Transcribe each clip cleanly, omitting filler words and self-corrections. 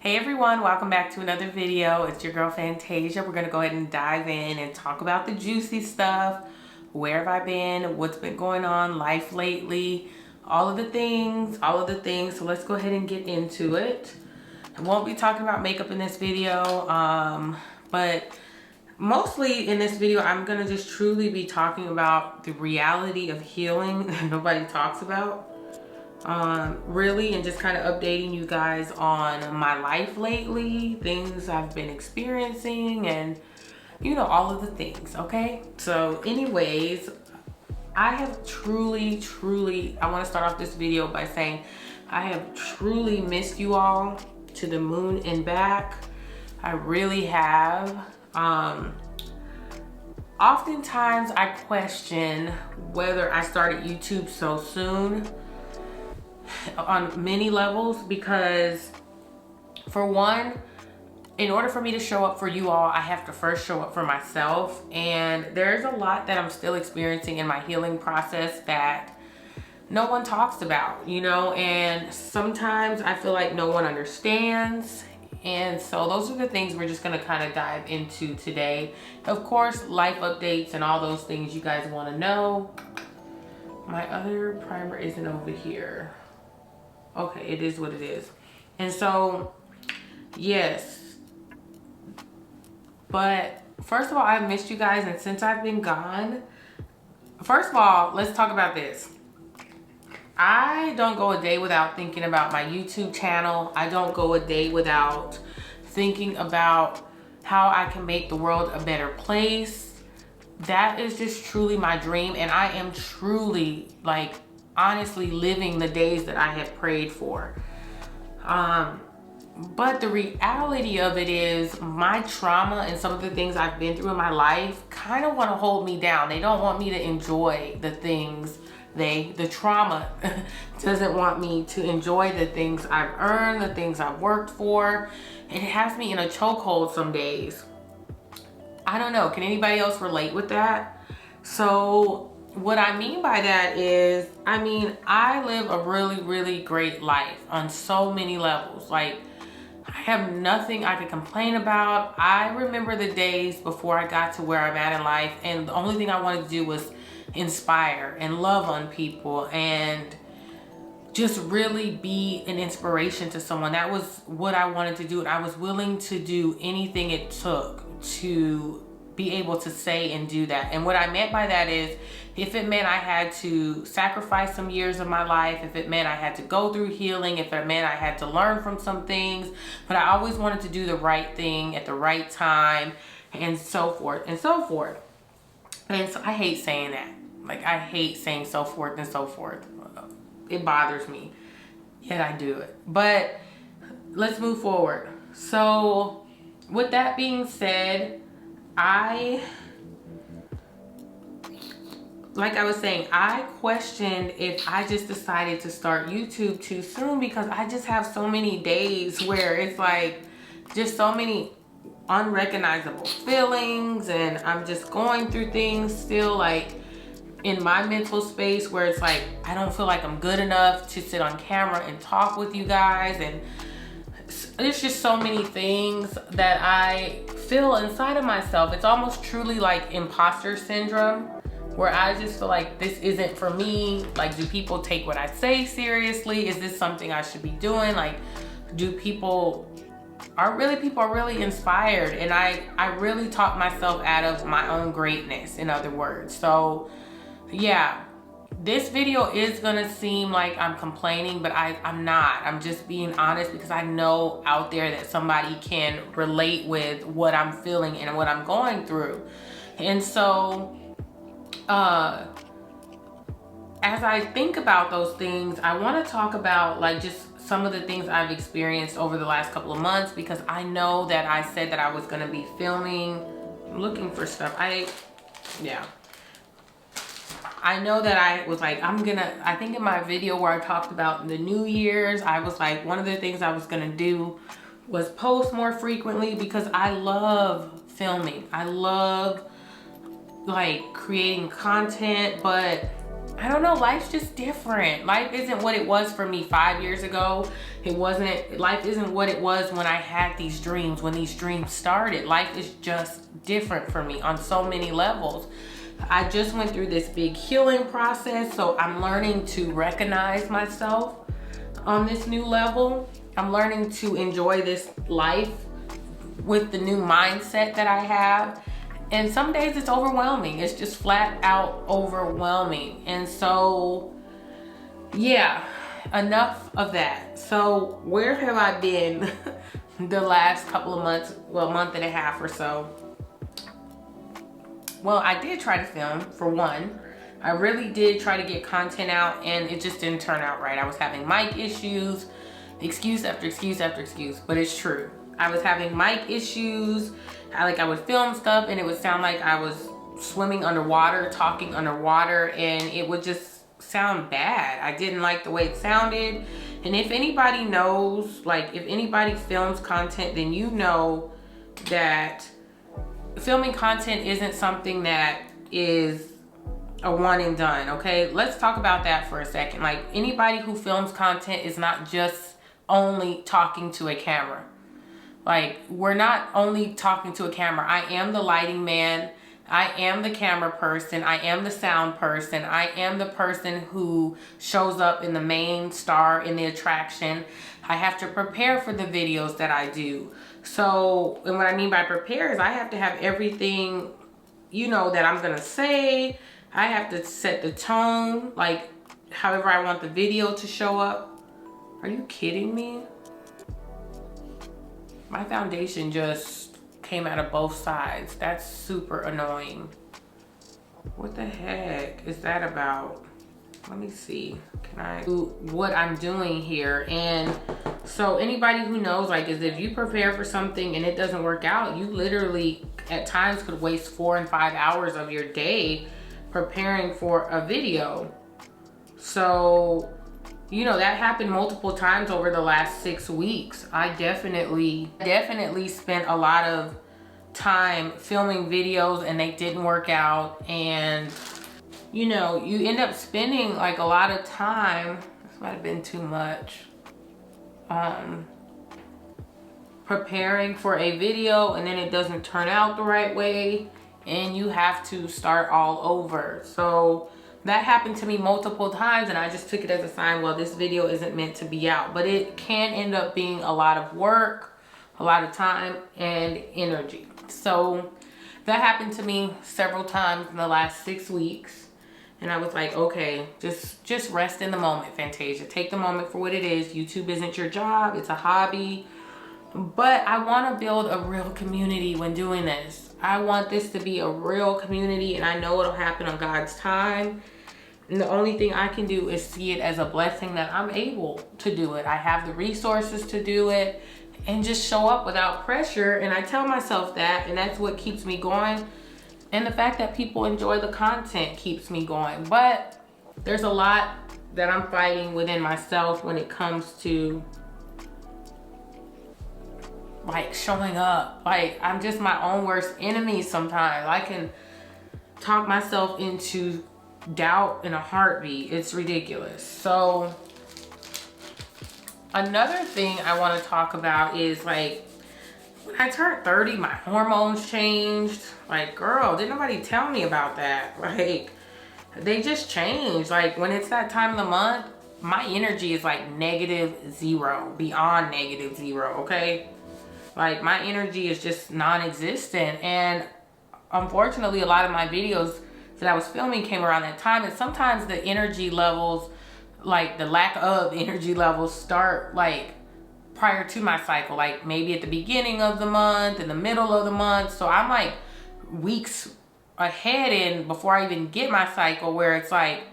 Hey everyone, welcome back to another video. It's your girl Fantasia. We're gonna go ahead and dive in and talk about the juicy stuff. Where have I been? What's been going on? Life lately? All of the things. So let's go ahead and get into it. I won't be talking about makeup in this video, but mostly in this video, I'm gonna just truly be talking about the reality of healing that nobody talks about. Really, and just kind of updating you guys on my life lately, things I've been experiencing, and you know, all of the things. Okay, so anyways, I have truly I want to start off this video by saying I have truly missed you all to the moon and back. I really have. Oftentimes I question whether I started YouTube so soon on many levels, because for one, in order for me to show up for you all, I have to first show up for myself, and there's a lot that I'm still experiencing in my healing process that no one talks about, you know, and sometimes I feel like no one understands. And so those are the things we're just going to kind of dive into today. Of course, life updates and all those things you guys want to know. My other primer isn't over here. Okay, it is what it is. And so, yes. But first of all, I've missed you guys. And since I've been gone, first of all, let's talk about this. I don't go a day without thinking about my YouTube channel. I don't go a day without thinking about how I can make the world a better place. That is just truly my dream. And I am truly, like, honestly living the days that I have prayed for. But the reality of it is my trauma and some of the things I've been through in my life kind of want to hold me down. They don't want me to enjoy the things. The trauma doesn't want me to enjoy the things I've earned, the things I've worked for. It has me in a chokehold some days. I don't know. Can anybody else relate with that? So what I mean by that is, I mean, I live a really great life on so many levels. Like, I have nothing I could complain about. I remember the days before I got to where I'm at in life, and the only thing I wanted to do was inspire and love on people and just really be an inspiration to someone. That was what I wanted to do, and I was willing to do anything it took to be able to say and do that. And what I meant by that is, if it meant I had to sacrifice some years of my life, if it meant I had to go through healing, if it meant I had to learn from some things, but I always wanted to do the right thing at the right time, and so forth and so forth. And so I hate saying that. Like, I hate saying so forth and so forth. It bothers me, yet I do it. But let's move forward. So with that being said, like I was saying, I questioned if I just decided to start YouTube too soon, because I just have so many days where it's like just so many unrecognizable feelings, and I'm just going through things still, like in my mental space where it's like I don't feel like I'm good enough to sit on camera and talk with you guys, and there's just so many things that I feel inside of myself. It's almost truly like imposter syndrome, where I just feel like this isn't for me. Like, do people take what I say seriously? Is this something I should be doing? Like, do people are really inspired? And I really talk myself out of my own greatness, in other words. So yeah, this video is gonna seem like I'm complaining, but I'm not. I'm just being honest, because I know out there that somebody can relate with what I'm feeling and what I'm going through. And so as I think about those things, I want to talk about like just some of the things I've experienced over the last couple of months, because I know that I said that I was going to be filming, looking for stuff. I know that I was like, I think in my video where I talked about the New Year's, I was like, one of the things I was going to do was post more frequently, because I love filming. I love like creating content, but I don't know, life's just different. Life isn't what it was for me 5 years ago. Life isn't what it was when I had these dreams, when these dreams started. Life is just different for me on so many levels. I just went through this big healing process, so I'm learning to recognize myself on this new level. I'm learning to enjoy this life with the new mindset that I have. And some days it's overwhelming. It's just flat out overwhelming. And so, yeah, enough of that. So where have I been the last couple of months, well, month and a half or so? Well, I did try to film, for one. I really did try to get content out, and it just didn't turn out right. I was having mic issues, excuse after excuse after excuse, but it's true. I was having mic issues. I would film stuff and it would sound like I was swimming underwater, talking underwater, and it would just sound bad. I didn't like the way it sounded. And if anybody knows, like if anybody films content, then you know that filming content isn't something that is a one and done, okay? Let's talk about that for a second. Like, anybody who films content is not just only talking to a camera. Like, we're not only talking to a camera. I am the lighting man. I am the camera person. I am the sound person. I am the person who shows up in the main star in the attraction. I have to prepare for the videos that I do. So, and what I mean by prepare is I have to have everything, you know, that I'm gonna say. I have to set the tone, like however I want the video to show up. Are you kidding me? My foundation just came out of both sides. That's super annoying. What the heck is that about? Let me see. Can I do what I'm doing here? And so anybody who knows, like, is if you prepare for something and it doesn't work out, you literally at times could waste 4 and 5 hours of your day preparing for a video. So, you know, that happened multiple times over the last 6 weeks. I definitely spent a lot of time filming videos and they didn't work out. And, you know, you end up spending like a lot of time, this might have been too much, preparing for a video, and then it doesn't turn out the right way and you have to start all over. So that happened to me multiple times, and I just took it as a sign, well, this video isn't meant to be out. But it can end up being a lot of work, a lot of time and energy. So that happened to me several times in the last 6 weeks. And I was like, okay, just rest in the moment, Fantasia. Take the moment for what it is. YouTube isn't your job, it's a hobby. But I want to build a real community when doing this. I want this to be a real community, and I know it'll happen on God's time. And the only thing I can do is see it as a blessing that I'm able to do it. I have the resources to do it and just show up without pressure. And I tell myself that, and that's what keeps me going. And the fact that people enjoy the content keeps me going. But there's a lot that I'm fighting within myself when it comes to like showing up. Like, I'm just my own worst enemy sometimes. I can talk myself into doubt in a heartbeat. It's ridiculous. So another thing I want to talk about is, like, when I turned 30, my hormones changed. Like, girl, didn't nobody tell me about that. Like, they just changed. Like, when it's that time of the month, my energy is like -0, beyond -0, okay? Like, my energy is just non-existent. And unfortunately, a lot of my videos that I was filming came around that time. And sometimes the energy levels, like the lack of energy levels, start like prior to my cycle. Like maybe at the beginning of the month, in the middle of the month. So I'm like weeks ahead in before I even get my cycle, where it's like,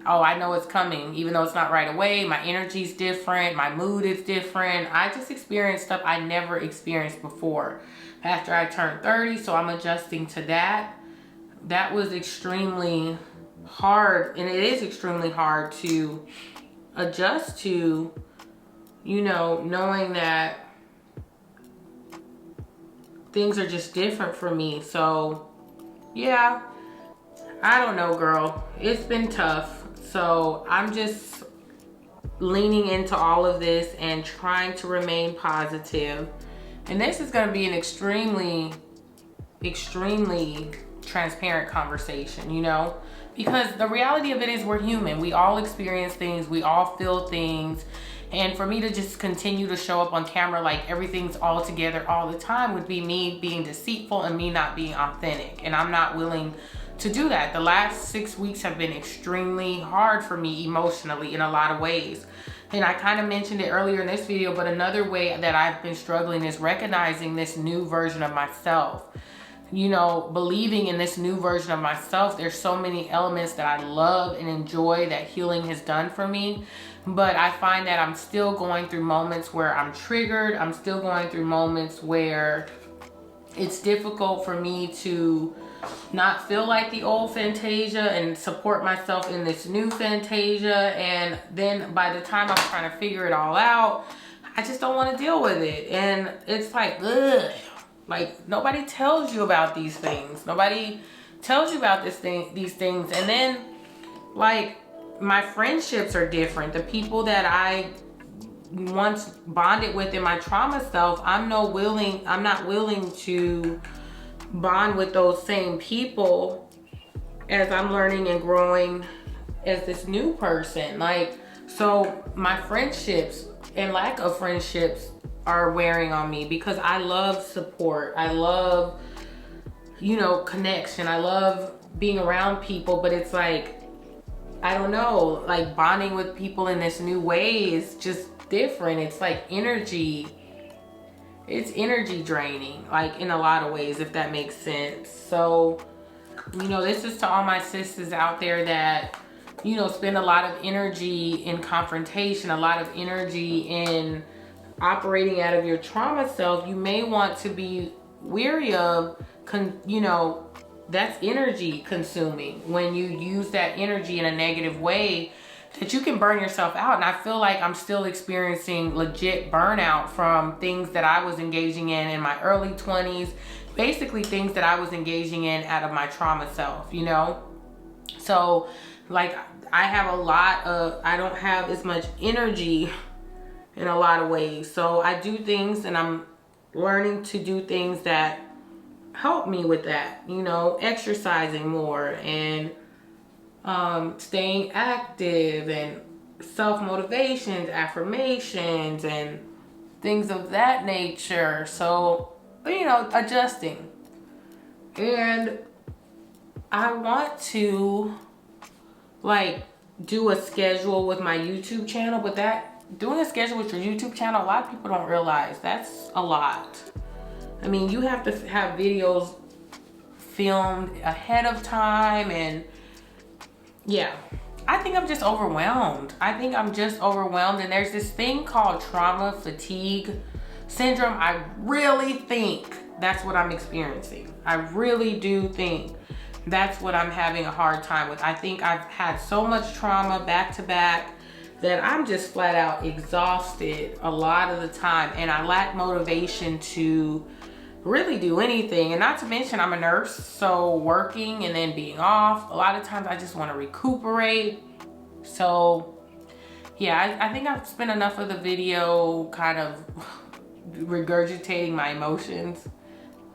oh, I know it's coming, even though it's not right away. My energy's different, my mood is different. I just experienced stuff I never experienced before after I turned 30, so I'm adjusting to that. That was extremely hard, and it is extremely hard to adjust to, you know, knowing that things are just different for me. So, yeah, I don't know, girl. It's been tough. So I'm just leaning into all of this and trying to remain positive. And this is going to be an extremely transparent conversation, you know, because the reality of it is we're human. We all experience things, we all feel things. And for me to just continue to show up on camera like everything's all together all the time would be me being deceitful and me not being authentic. And I'm not willing to do that. The last 6 weeks have been extremely hard for me emotionally in a lot of ways. And I kind of mentioned it earlier in this video, but another way that I've been struggling is recognizing this new version of myself. You know, believing in this new version of myself. There's so many elements that I love and enjoy that healing has done for me. But I find that I'm still going through moments where I'm triggered. I'm still going through moments where it's difficult for me to not feel like the old Fantasia and support myself in this new Fantasia. And then by the time I'm trying to figure it all out, I just don't want to deal with it. And it's like, ugh. Like, nobody tells you about these things. Nobody tells you about these things. And then, like, my friendships are different. The people that I once bonded with in my trauma self, I'm not willing to bond with those same people as I'm learning and growing as this new person. Like, so my friendships and lack of friendships are wearing on me because I love support. I love, you know, connection. I love being around people, but it's like, I don't know, like bonding with people in this new way is just different. It's like energy. It's energy draining, like in a lot of ways, if that makes sense. So, you know, this is to all my sisters out there that, you know, spend a lot of energy in confrontation, a lot of energy in operating out of your trauma self. You may want to be weary of, you know, that's energy consuming when you use that energy in a negative way, that you can burn yourself out. And I feel like I'm still experiencing legit burnout from things that I was engaging in my early 20s, basically things that I was engaging in out of my trauma self, you know? So like I don't have as much energy in a lot of ways. So I do things, and I'm learning to do things that help me with that, you know, exercising more and staying active and self-motivations, affirmations, and things of that nature. So, you know, adjusting. And I want to like do a schedule with my YouTube channel, but doing a schedule with your YouTube channel, a lot of people don't realize that's a lot. I mean, you have to have videos filmed ahead of time, and yeah, I think I'm just overwhelmed. And there's this thing called trauma fatigue syndrome. I really think that's what I'm experiencing. I really do think that's what I'm having a hard time with. I think I've had so much trauma back to back that I'm just flat out exhausted a lot of the time, and I lack motivation to really do anything. And not to mention I'm a nurse, so working and then being off, a lot of times I just want to recuperate. So yeah, I think I've spent enough of the video kind of regurgitating my emotions.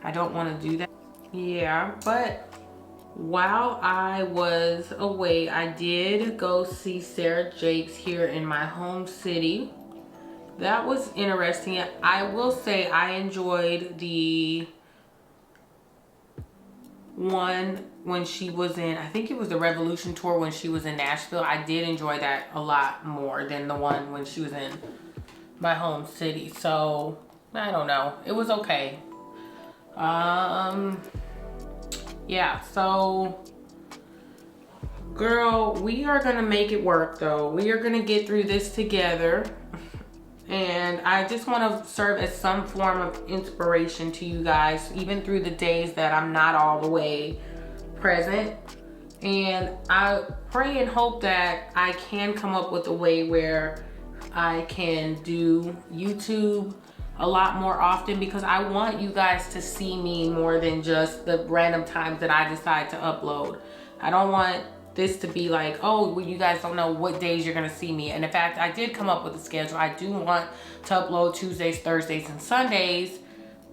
I don't want to do that. Yeah, but while I was away, I did go see Sarah Jakes here in my home city. That was interesting. I will say I enjoyed the one when she was in, I think it was the Revolution tour when she was in Nashville. I did enjoy that a lot more than the one when she was in my home city. So I don't know, it was okay. Yeah, so girl, we are gonna make it work though. We are gonna get through this together. And I just want to serve as some form of inspiration to you guys, even through the days that I'm not all the way present. And I pray and hope that I can come up with a way where I can do YouTube a lot more often, because I want you guys to see me more than just the random times that I decide to upload. I don't want this to be like, oh, well, you guys don't know what days you're gonna see me. And in fact, I did come up with a schedule. I do want to upload Tuesdays, Thursdays, and Sundays.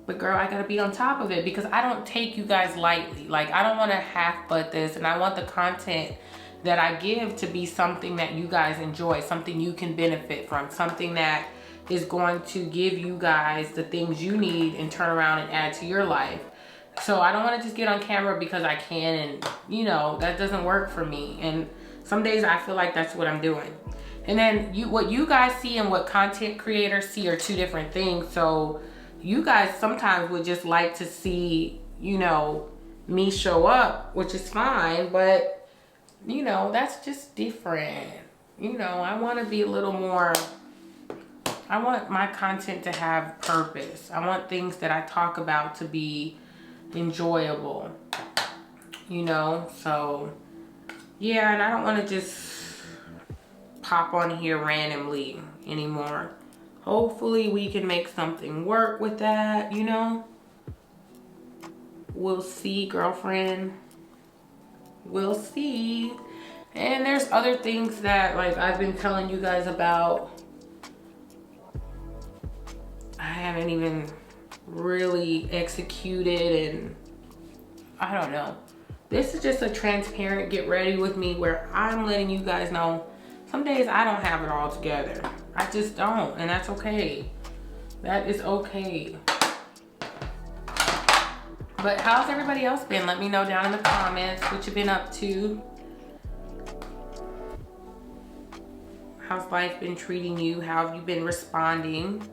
But girl, I gotta be on top of it because I don't take you guys lightly. Like, I don't wanna half-butt this, and I want the content that I give to be something that you guys enjoy, something you can benefit from, something that is going to give you guys the things you need and turn around and add to your life. So I don't want to just get on camera because I can, and you know, that doesn't work for me. And some days I feel like that's what I'm doing. And then what you guys see and what content creators see are two different things. So you guys sometimes would just like to see, you know, me show up, which is fine, but you know, that's just different. You know, I want to be a little more, I want my content to have purpose. I want things that I talk about to be enjoyable, you know. So yeah, and I don't want to just pop on here randomly anymore. Hopefully we can make something work with that, you know. We'll see, girlfriend. We'll see. And there's other things that, like, I've been telling you guys about. I haven't even really executed, and I don't know. This is just a transparent get ready with me where I'm letting you guys know some days I don't have it all together. I just don't, and that's okay. That is okay. But how's everybody else been? Let me know down in the comments what you've been up to. How's life been treating you? How have you been responding?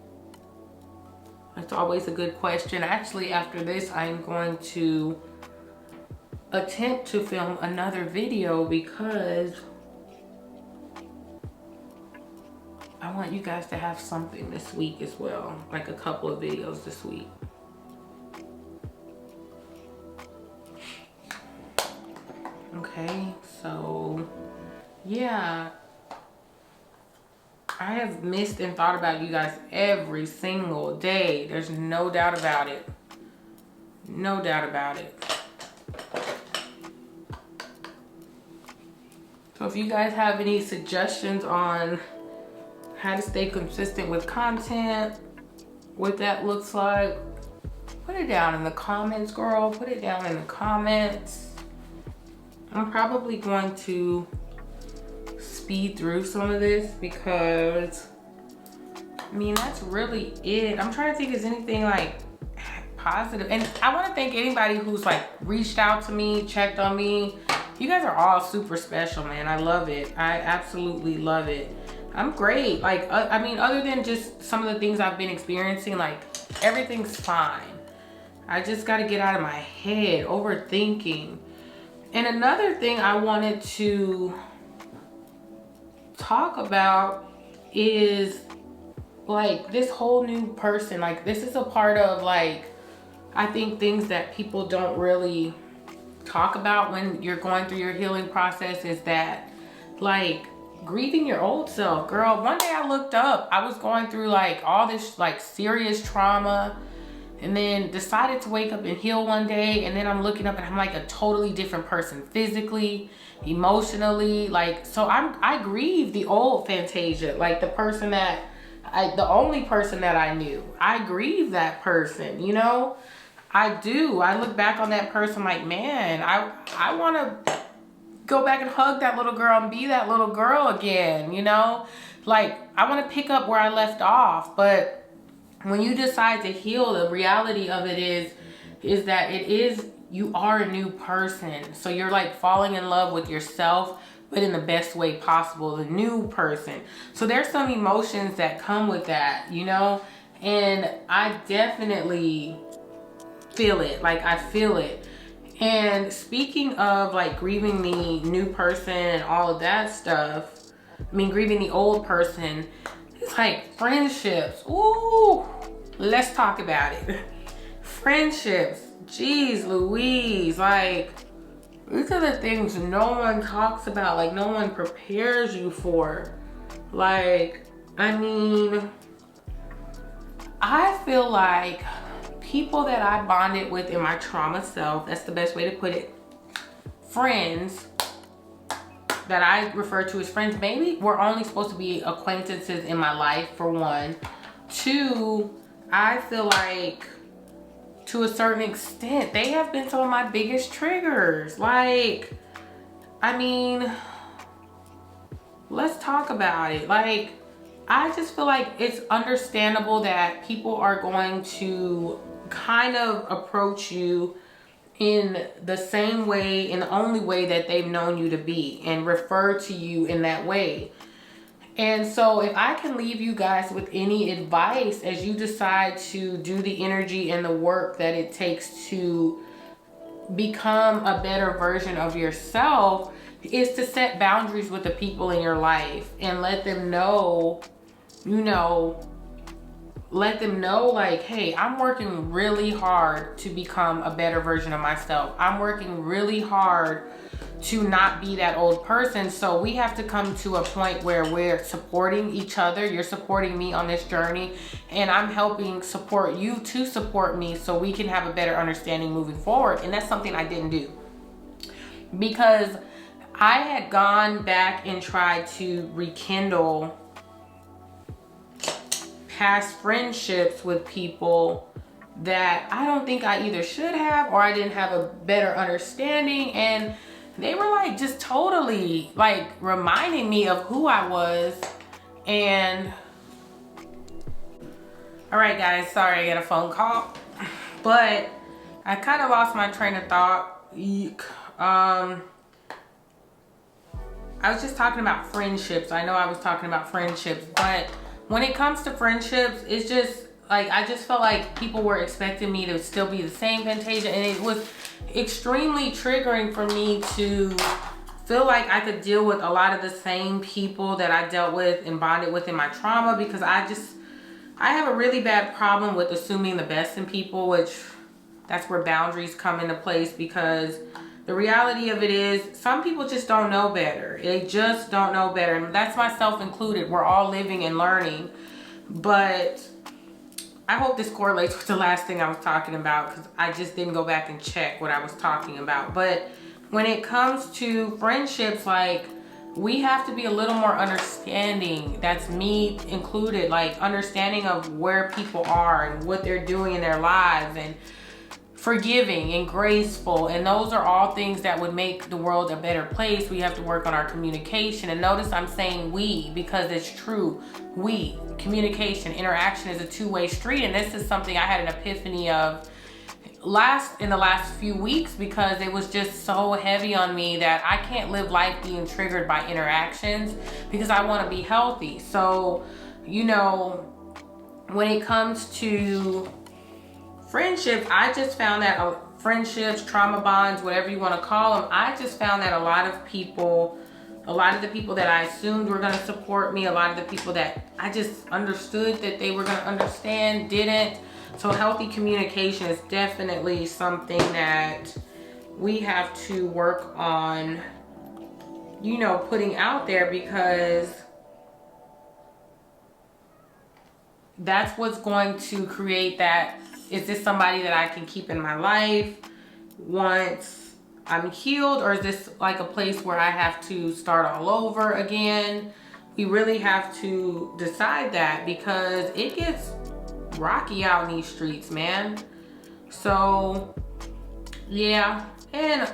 That's always a good question. Actually, after this, I'm going to attempt to film another video because I want you guys to have something this week as well. Like a couple of videos this week. Okay, so yeah. I have missed and thought about you guys every single day. There's no doubt about it. No doubt about it. So if you guys have any suggestions on how to stay consistent with content, what that looks like, put it down in the comments, girl. Put it down in the comments. I'm probably going to speed through some of this because I mean, that's really it. I'm trying to think, is anything like positive? And I want to thank anybody who's like reached out to me, checked on me. You guys are all super special, man. I love it. I absolutely love it. I'm great. Like, I mean, other than just some of the things I've been experiencing, like everything's fine. I just got to get out of my head, overthinking. And another thing I wanted to talk about is like this whole new person. Like, this is a part of, like, I think things that people don't really talk about when you're going through your healing process is that, like, grieving your old self. Girl, one day I looked up, I was going through like all this like serious trauma, and then decided to wake up and heal one day, and then I'm looking up and I'm like a totally different person, physically, emotionally. Like, so I grieve the old Fantasia, like the person that the only person that I knew. I grieve that person, you know. I do. I look back on that person like, man, I want to go back and hug that little girl and be that little girl again, you know. Like, I want to pick up where I left off. But when you decide to heal, the reality of it is that you are a new person. So you're like falling in love with yourself, but in the best way possible, the new person. So there's some emotions that come with that, you know. And I definitely feel it. Like, I feel it. And speaking of like grieving the new person and all of that stuff, I mean, grieving the old person, it's like friendships. Ooh, let's talk about it. Friendships, geez Louise, like, these are the things no one talks about, like no one prepares you for. Like, I mean, I feel like people that I bonded with in my trauma self, that's the best way to put it, friends, that I refer to as friends, maybe we're only supposed to be acquaintances in my life, for one. Two, I feel like to a certain extent, they have been some of my biggest triggers. Like, I mean, let's talk about it. Like, I just feel like it's understandable that people are going to kind of approach you in the same way, in the only way that they've known you to be, and refer to you in that way. And so if I can leave you guys with any advice as you decide to do the energy and the work that it takes to become a better version of yourself, is to set boundaries with the people in your life and let them know, let them know like, hey, I'm working really hard to become a better version of myself. I'm working really hard to not be that old person. So we have to come to a point where we're supporting each other. You're supporting me on this journey, and I'm helping support you to support me, so we can have a better understanding moving forward. And that's something I didn't do, because I had gone back and tried to rekindle past friendships with people that I don't think I either should have, or I didn't have a better understanding. And they were like just totally like reminding me of who I was. And all right guys, sorry, I got a phone call, but I kind of lost my train of thought. I was just talking about friendships. I know I was talking about friendships, but when it comes to friendships, it's just like, I just felt like people were expecting me to still be the same Fantasia, and it was extremely triggering for me to feel like I could deal with a lot of the same people that I dealt with and bonded with in my trauma, because I have a really bad problem with assuming the best in people, which that's where boundaries come into place, because the reality of it is some people just don't know better. They just don't know better. And that's myself included. We're all living and learning. But I hope this correlates with the last thing I was talking about, because I just didn't go back and check what I was talking about. But when it comes to friendships, like, we have to be a little more understanding. That's me included. Like, understanding of where people are and what they're doing in their lives, and forgiving and graceful. And those are all things that would make the world a better place. We have to work on our communication. And notice I'm saying we, because it's true. We, communication, interaction is a two-way street. And this is something I had an epiphany of in the last few weeks, because it was just so heavy on me that I can't live life being triggered by interactions, because I want to be healthy. So, when it comes to friendships, I just found that friendships, trauma bonds, whatever you want to call them, I just found that a lot of the people that I assumed were going to support me, a lot of the people that I just understood that they were going to understand, didn't. So healthy communication is definitely something that we have to work on, putting out there, because that's what's going to create that. Is this somebody that I can keep in my life once I'm healed, or is this like a place where I have to start all over again? We really have to decide that, because it gets rocky out in these streets, man. So yeah, and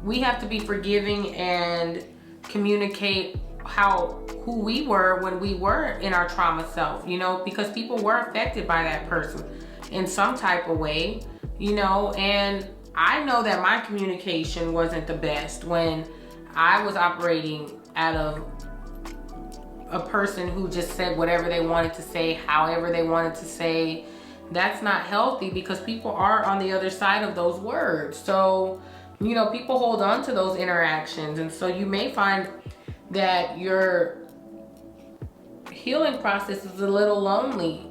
we have to be forgiving and communicate who we were when we were in our trauma self, because people were affected by that person in some type of way, and I know that my communication wasn't the best when I was operating out of a person who just said whatever they wanted to say, however they wanted to say. That's not healthy, because people are on the other side of those words. So, people hold on to those interactions. And so you may find that your healing process is a little lonely.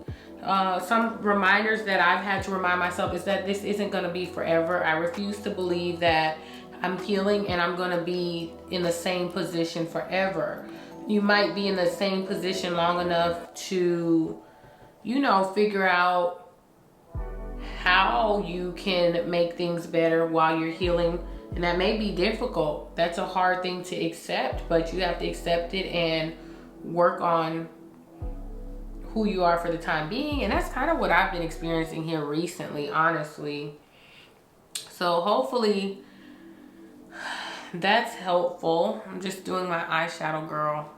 Some reminders that I've had to remind myself is that this isn't going to be forever. I refuse to believe that I'm healing and I'm going to be in the same position forever. You might be in the same position long enough to, figure out how you can make things better while you're healing And that may be difficult. That's a hard thing to accept, but you have to accept it and work on who you are for the time being. And that's kind of what I've been experiencing here recently, honestly. So hopefully that's helpful. I'm just doing my eyeshadow, girl,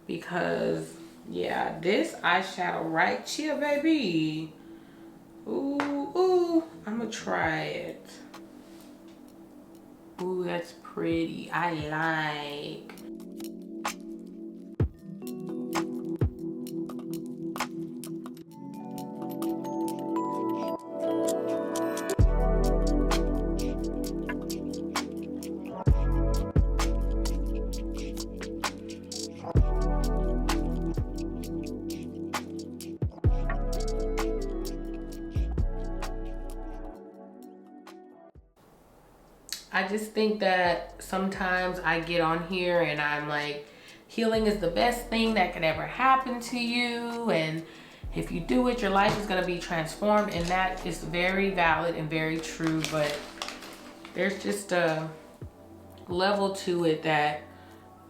because yeah, this eyeshadow right here, baby. Ooh, I'm gonna try it. Ooh, that's pretty. I like. I just think that sometimes I get on here and I'm like, healing is the best thing that could ever happen to you, and if you do it, your life is going to be transformed, and that is very valid and very true, but there's just a level to it that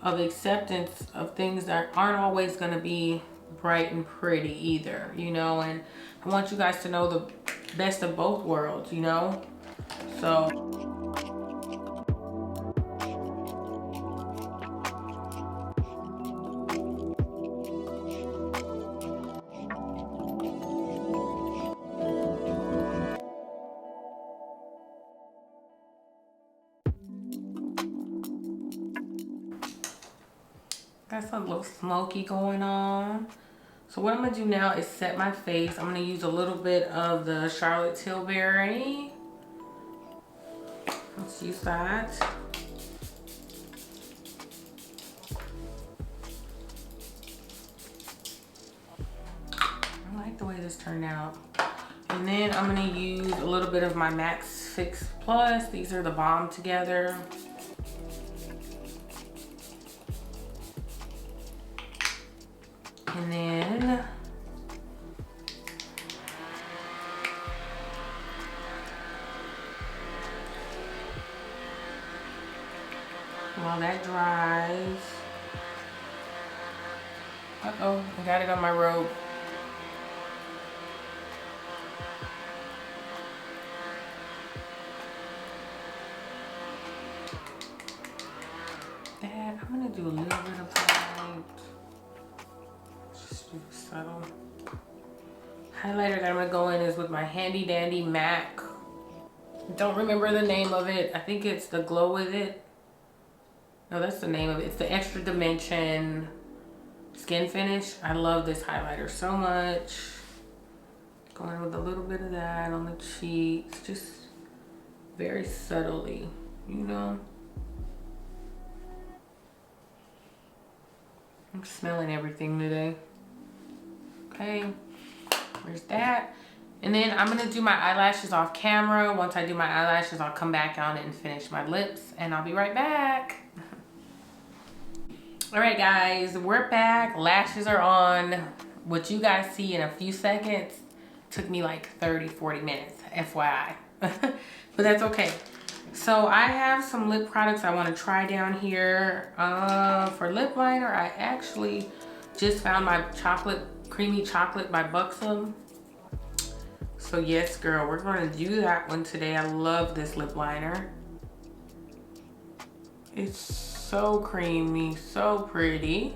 of acceptance of things that aren't always going to be bright and pretty either, you know. And I want you guys to know the best of both worlds, you know. So got some little smoky going on. So what I'm gonna do now is set my face. I'm gonna use a little bit of the Charlotte Tilbury. Let's use that. I like the way this turned out. And then I'm gonna use a little bit of my Max Fix Plus. These are the Balm Together. And then while that dries, uh-oh, I got it on my robe. That, I'm gonna do a little bit of highlight. Just do subtle. Highlighter that I'm gonna go in is with my handy dandy MAC. Don't remember the name of it. I think it's the Glow With It. No, that's the name of it. It's the Extra Dimension Skin Finish. I love this highlighter so much. Going with a little bit of that on the cheeks, just very subtly, you know. I'm smelling everything today. Okay, there's that. And then I'm gonna do my eyelashes off camera. Once I do my eyelashes, I'll come back on it and finish my lips, and I'll be right back. All right, guys, we're back. Lashes are on. What you guys see in a few seconds took me like 30-40 minutes, FYI. But that's okay. So I have some lip products I want to try down here. For lip liner, I actually just found my creamy chocolate by Buxom. So yes, girl, we're going to do that one today. I love this lip liner. It's so creamy, so pretty.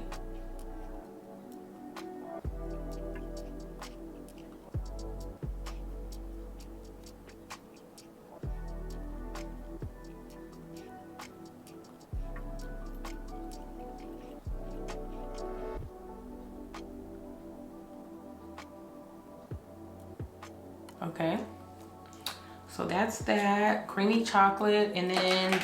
Okay, so that's that creamy chocolate. And then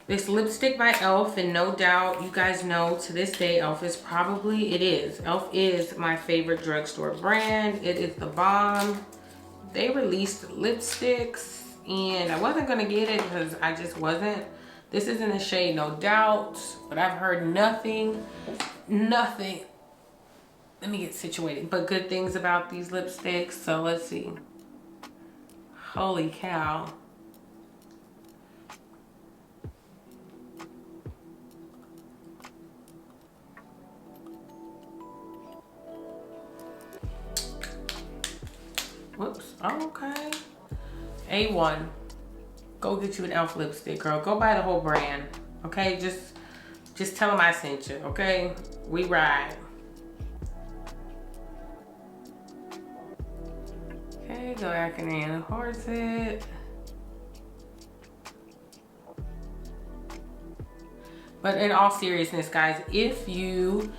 this lipstick by e.l.f. and no doubt you guys know to this day e.l.f. is e.l.f. is my favorite drugstore brand. It is the bomb. They released lipsticks and I wasn't gonna get it because I just wasn't. This is in the shade No Doubt, but I've heard nothing, let me get situated, but good things about these lipsticks. So let's see. Holy cow. Whoops, okay. A1, go get you an e.l.f. lipstick, girl. Go buy the whole brand, okay? Just tell them I sent you, okay? We ride. Okay, go back in there and horse it. But in all seriousness, guys, if you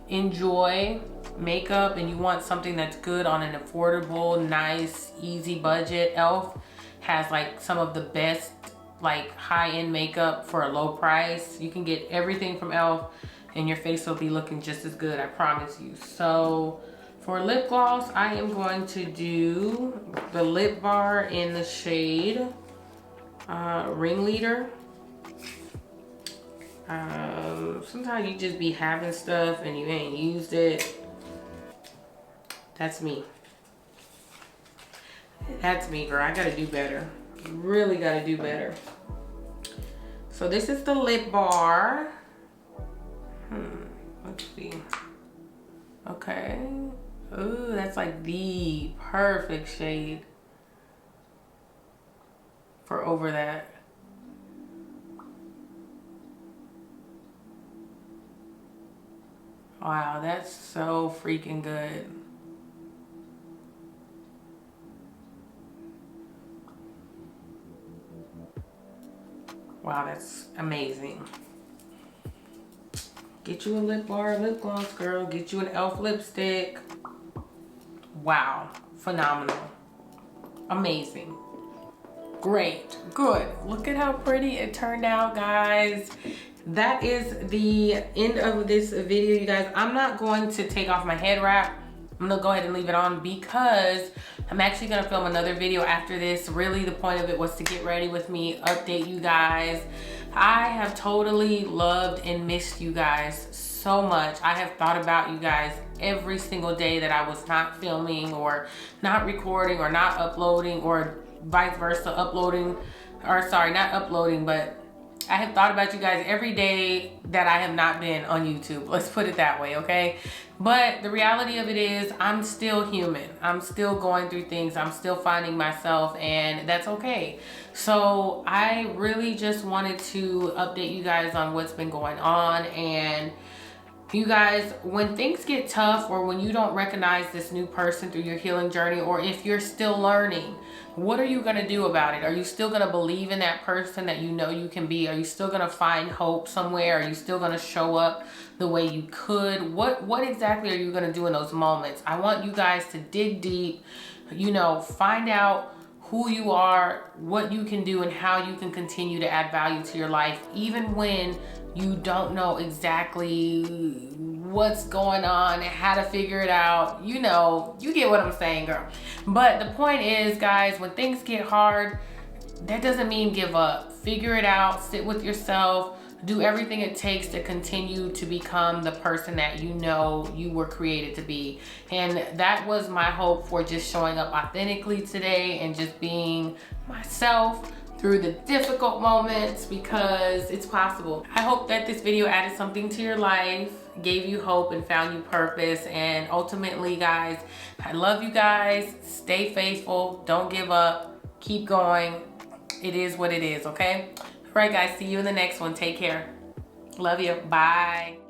enjoy makeup and you want something that's good on an affordable, nice, easy budget, e.l.f. has like some of the best like high-end makeup for a low price. You can get everything from e.l.f. and your face will be looking just as good, I promise you. So for lip gloss, I am going to do the Lip Bar in the shade Ringleader. Sometimes you just be having stuff and you ain't used it. That's me. That's me, girl. I gotta do better. Really gotta do better. So this is the Lip Bar. Let's see. Okay. Ooh, that's like the perfect shade for over that. Wow, that's so freaking good. Wow, that's amazing. Get you a Lip Bar, lip gloss, girl. Get you an e.l.f. lipstick. Wow, phenomenal. Amazing. Great, good. Look at how pretty it turned out, guys. That is the end of this video, you guys. I'm not going to take off my head wrap. I'm gonna go ahead and leave it on because I'm actually gonna film another video after this. Really, the point of it was to get ready with me, update you guys. I have totally loved and missed you guys so much. I have thought about you guys every single day that I was not filming or not recording or not uploading, or vice versa, uploading, or sorry, not uploading, but I have thought about you guys every day that I have not been on YouTube. Let's put it that way, okay? But the reality of it is I'm still human. I'm still going through things. I'm still finding myself, and that's okay. So I really just wanted to update you guys on what's been going on. And you guys, when things get tough, or when you don't recognize this new person through your healing journey, or if you're still learning, what are you gonna do about it? Are you still gonna believe in that person that you know you can be? Are you still gonna find hope somewhere? Are you still gonna show up the way you could? What exactly are you gonna do in those moments? I want you guys to dig deep, you know, find out who you are, what you can do, and how you can continue to add value to your life, even when you don't know exactly what's going on and how to figure it out. You know, you get what I'm saying, girl. But the point is, guys, when things get hard, that doesn't mean give up. Figure it out, sit with yourself, do everything it takes to continue to become the person that you know you were created to be. And that was my hope for just showing up authentically today and just being myself through the difficult moments, because it's possible. I hope that this video added something to your life, gave you hope, and found you purpose. And ultimately, guys, I love you guys. Stay faithful. Don't give up. Keep going. It is what it is, okay? All right, guys, see you in the next one. Take care. Love you. Bye.